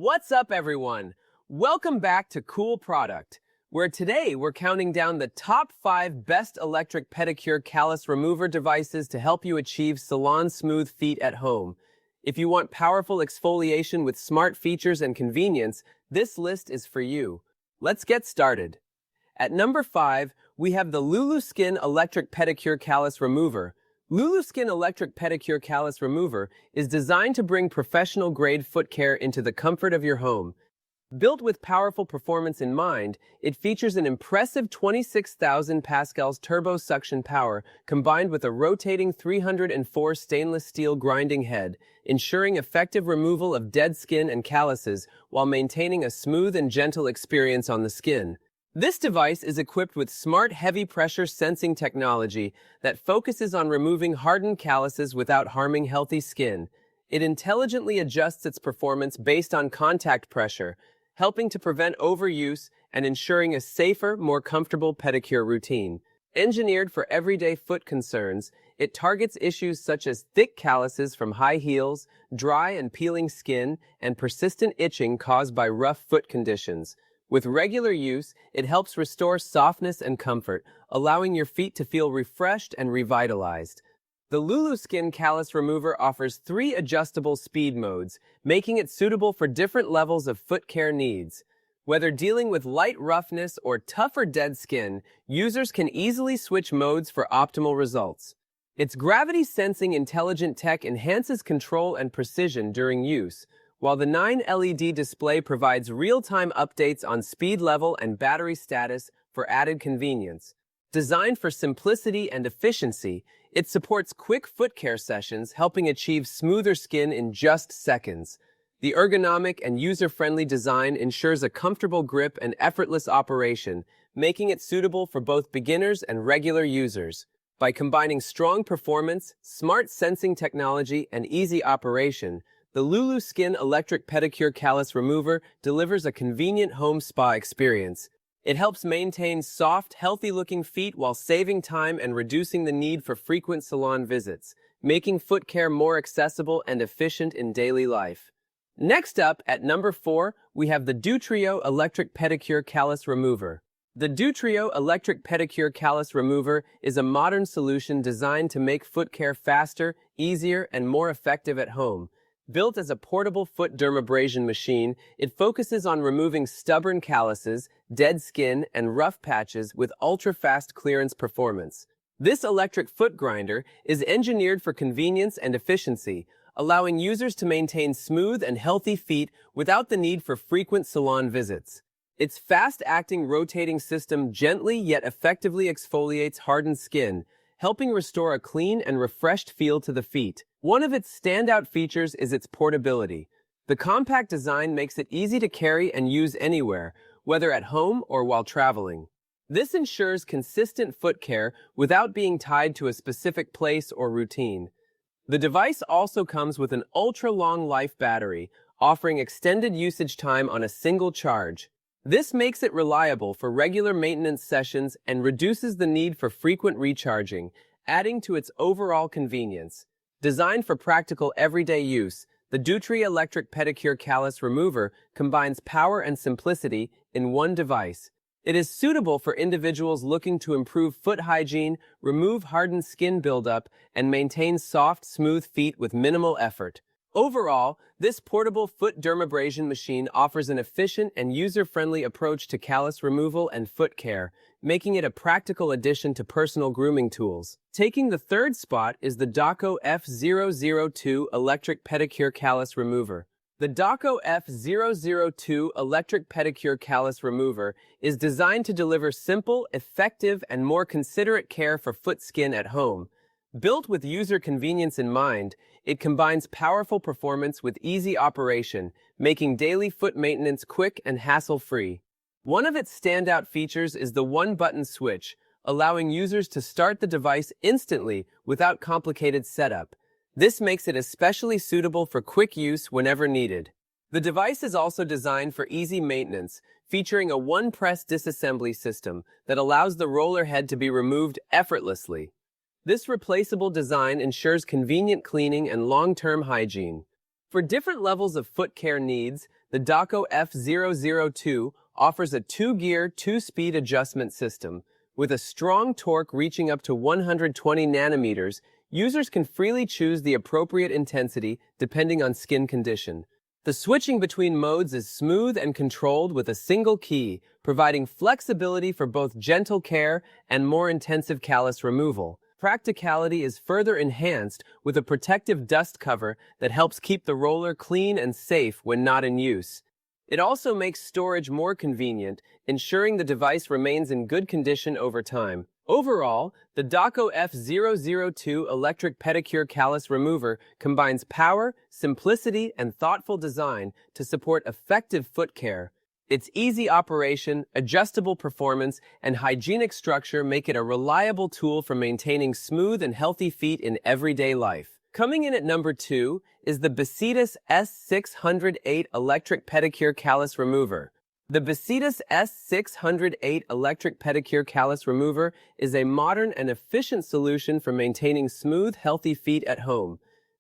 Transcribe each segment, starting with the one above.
What's up, everyone? Welcome back to Cool Product, where today we're counting down the top 5 best electric pedicure callus remover devices to help you achieve salon smooth feet at home. If you want powerful exfoliation with smart features and convenience, this list is for you. Let's get started. At number 5, we have the Luluskin Electric Pedicure Callus Remover. Luluskin Electric Pedicure Callus Remover is designed to bring professional-grade foot care into the comfort of your home. Built with powerful performance in mind, it features an impressive 26,000 pascals turbo suction power combined with a rotating 304 stainless steel grinding head, ensuring effective removal of dead skin and calluses while maintaining a smooth and gentle experience on the skin. This device is equipped with smart heavy pressure sensing technology that focuses on removing hardened calluses without harming healthy skin. It intelligently adjusts its performance based on contact pressure, helping to prevent overuse and ensuring a safer, more comfortable pedicure routine. Engineered for everyday foot concerns, it targets issues such as thick calluses from high heels, dry and peeling skin, and persistent itching caused by rough foot conditions. With regular use, it helps restore softness and comfort, allowing your feet to feel refreshed and revitalized. The Luluskin Callus Remover offers 3 adjustable speed modes, making it suitable for different levels of foot care needs. Whether dealing with light roughness or tougher dead skin, users can easily switch modes for optimal results. Its gravity-sensing intelligent tech enhances control and precision during use, while the 9 LED display provides real-time updates on speed level and battery status for added convenience. Designed for simplicity and efficiency, it supports quick foot care sessions, helping achieve smoother skin in just seconds. The ergonomic and user-friendly design ensures a comfortable grip and effortless operation, making it suitable for both beginners and regular users. By combining strong performance, smart sensing technology, and easy operation, the Luluskin Electric Pedicure Callus Remover delivers a convenient home spa experience. It helps maintain soft, healthy-looking feet while saving time and reducing the need for frequent salon visits, making foot care more accessible and efficient in daily life. Next up, at number 4, we have the Dutrieux Electric Pedicure Callus Remover. The Dutrieux Electric Pedicure Callus Remover is a modern solution designed to make foot care faster, easier, and more effective at home. Built as a portable foot dermabrasion machine, it focuses on removing stubborn calluses, dead skin, and rough patches with ultra-fast clearance performance. This electric foot grinder is engineered for convenience and efficiency, allowing users to maintain smooth and healthy feet without the need for frequent salon visits. Its fast-acting rotating system gently yet effectively exfoliates hardened skin, helping restore a clean and refreshed feel to the feet. One of its standout features is its portability. The compact design makes it easy to carry and use anywhere, whether at home or while traveling. This ensures consistent foot care without being tied to a specific place or routine. The device also comes with an ultra-long life battery, offering extended usage time on a single charge. This makes it reliable for regular maintenance sessions and reduces the need for frequent recharging, adding to its overall convenience. Designed for practical everyday use, the Dutrieux Electric Pedicure Callus Remover combines power and simplicity in one device. It is suitable for individuals looking to improve foot hygiene, remove hardened skin buildup, and maintain soft, smooth feet with minimal effort. Overall, this portable foot dermabrasion machine offers an efficient and user-friendly approach to callus removal and foot care, making it a practical addition to personal grooming tools. Taking the 3rd spot is the Doco F002 Electric Pedicure Callus Remover. The Doco F002 Electric Pedicure Callus Remover is designed to deliver simple, effective, and more considerate care for foot skin at home. Built with user convenience in mind, it combines powerful performance with easy operation, making daily foot maintenance quick and hassle-free. One of its standout features is the one-button switch, allowing users to start the device instantly without complicated setup. This makes it especially suitable for quick use whenever needed. The device is also designed for easy maintenance, featuring a one-press disassembly system that allows the roller head to be removed effortlessly. This replaceable design ensures convenient cleaning and long-term hygiene. For different levels of foot care needs, the Doco F002 offers a 2-gear, 2-speed adjustment system. With a strong torque reaching up to 120 nanometers, users can freely choose the appropriate intensity depending on skin condition. The switching between modes is smooth and controlled with a single key, providing flexibility for both gentle care and more intensive callus removal. Practicality is further enhanced with a protective dust cover that helps keep the roller clean and safe when not in use. It also makes storage more convenient, ensuring the device remains in good condition over time. Overall, the Doco F002 Electric Pedicure Callus Remover combines power, simplicity, and thoughtful design to support effective foot care. Its easy operation, adjustable performance, and hygienic structure make it a reliable tool for maintaining smooth and healthy feet in everyday life. Coming in at number 2 is the Besidas S-608 Electric Pedicure Callus Remover. The Besidas S-608 Electric Pedicure Callus Remover is a modern and efficient solution for maintaining smooth, healthy feet at home.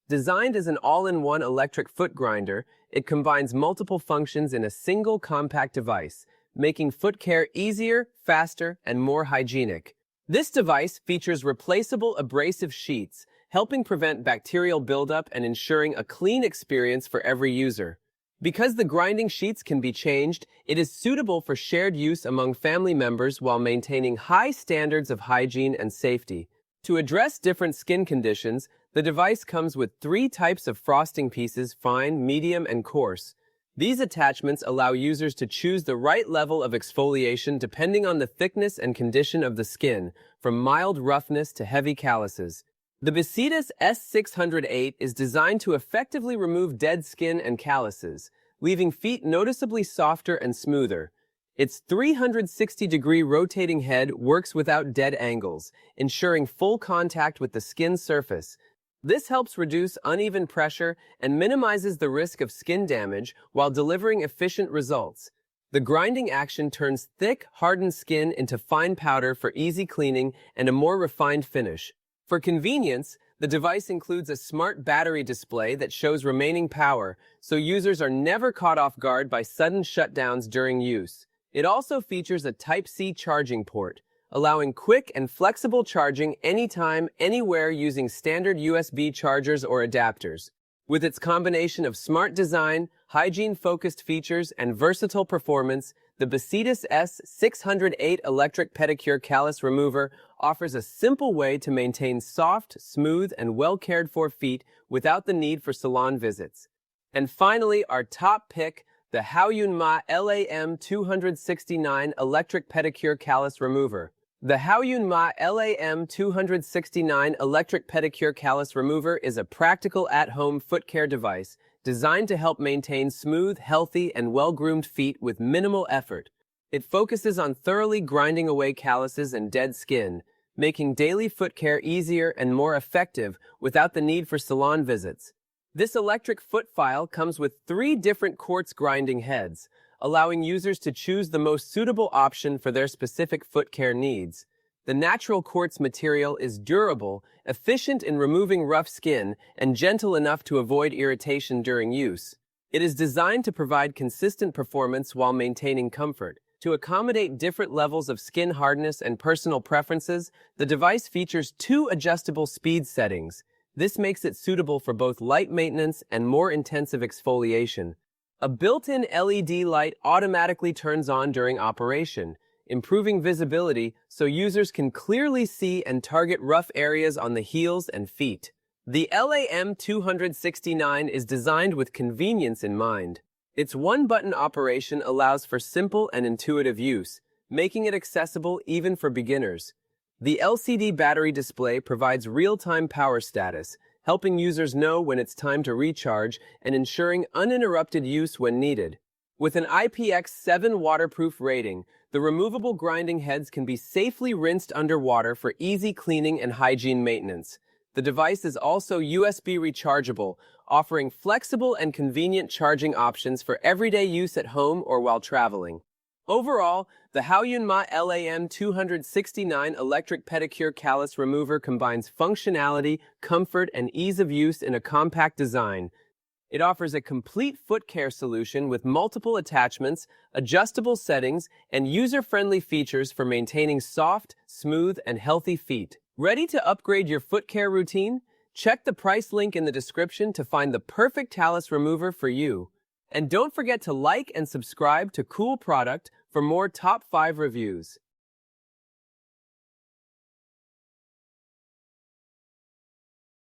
Designed as an all-in-one electric foot grinder, it combines multiple functions in a single compact device, making foot care easier, faster, and more hygienic. This device features replaceable abrasive sheets, helping prevent bacterial buildup and ensuring a clean experience for every user. Because the grinding sheets can be changed, it is suitable for shared use among family members while maintaining high standards of hygiene and safety. To address different skin conditions, the device comes with 3 types of frosting pieces: fine, medium, and coarse. These attachments allow users to choose the right level of exfoliation depending on the thickness and condition of the skin, from mild roughness to heavy calluses. The Besidas S-608 is designed to effectively remove dead skin and calluses, leaving feet noticeably softer and smoother. Its 360-degree rotating head works without dead angles, ensuring full contact with the skin surface. This helps reduce uneven pressure and minimizes the risk of skin damage while delivering efficient results. The grinding action turns thick, hardened skin into fine powder for easy cleaning and a more refined finish. For convenience, the device includes a smart battery display that shows remaining power, so users are never caught off guard by sudden shutdowns during use. It also features a Type-C charging port, allowing quick and flexible charging anytime, anywhere using standard USB chargers or adapters. With its combination of smart design, hygiene-focused features, and versatile performance, the Besidas S-608 Electric Pedicure Callus Remover offers a simple way to maintain soft, smooth, and well-cared-for feet without the need for salon visits. And finally, our top pick, the Haoyunma LA-M269 Electric Pedicure Callus Remover. The Haoyunma LA-M269 Electric Pedicure Callus Remover is a practical at-home foot care device designed to help maintain smooth, healthy, and well-groomed feet with minimal effort. It focuses on thoroughly grinding away calluses and dead skin, making daily foot care easier and more effective without the need for salon visits. This electric foot file comes with 3 different quartz grinding heads, allowing users to choose the most suitable option for their specific foot care needs. The natural quartz material is durable, efficient in removing rough skin, and gentle enough to avoid irritation during use. It is designed to provide consistent performance while maintaining comfort. To accommodate different levels of skin hardness and personal preferences, the device features 2 adjustable speed settings. This makes it suitable for both light maintenance and more intensive exfoliation. A built-in LED light automatically turns on during operation, improving visibility so users can clearly see and target rough areas on the heels and feet. The LA-M269 is designed with convenience in mind. Its one-button operation allows for simple and intuitive use, making it accessible even for beginners. The LCD battery display provides real-time power status, helping users know when it's time to recharge and ensuring uninterrupted use when needed. With an IPX7 waterproof rating, the removable grinding heads can be safely rinsed underwater for easy cleaning and hygiene maintenance. The device is also USB rechargeable, offering flexible and convenient charging options for everyday use at home or while traveling. Overall, the Haoyunma LA-M269 Electric Pedicure Callus Remover combines functionality, comfort, and ease of use in a compact design. It offers a complete foot care solution with multiple attachments, adjustable settings, and user-friendly features for maintaining soft, smooth, and healthy feet. Ready to upgrade your foot care routine? Check the price link in the description to find the perfect callus remover for you. And don't forget to like and subscribe to Cool Product for more top 5 reviews.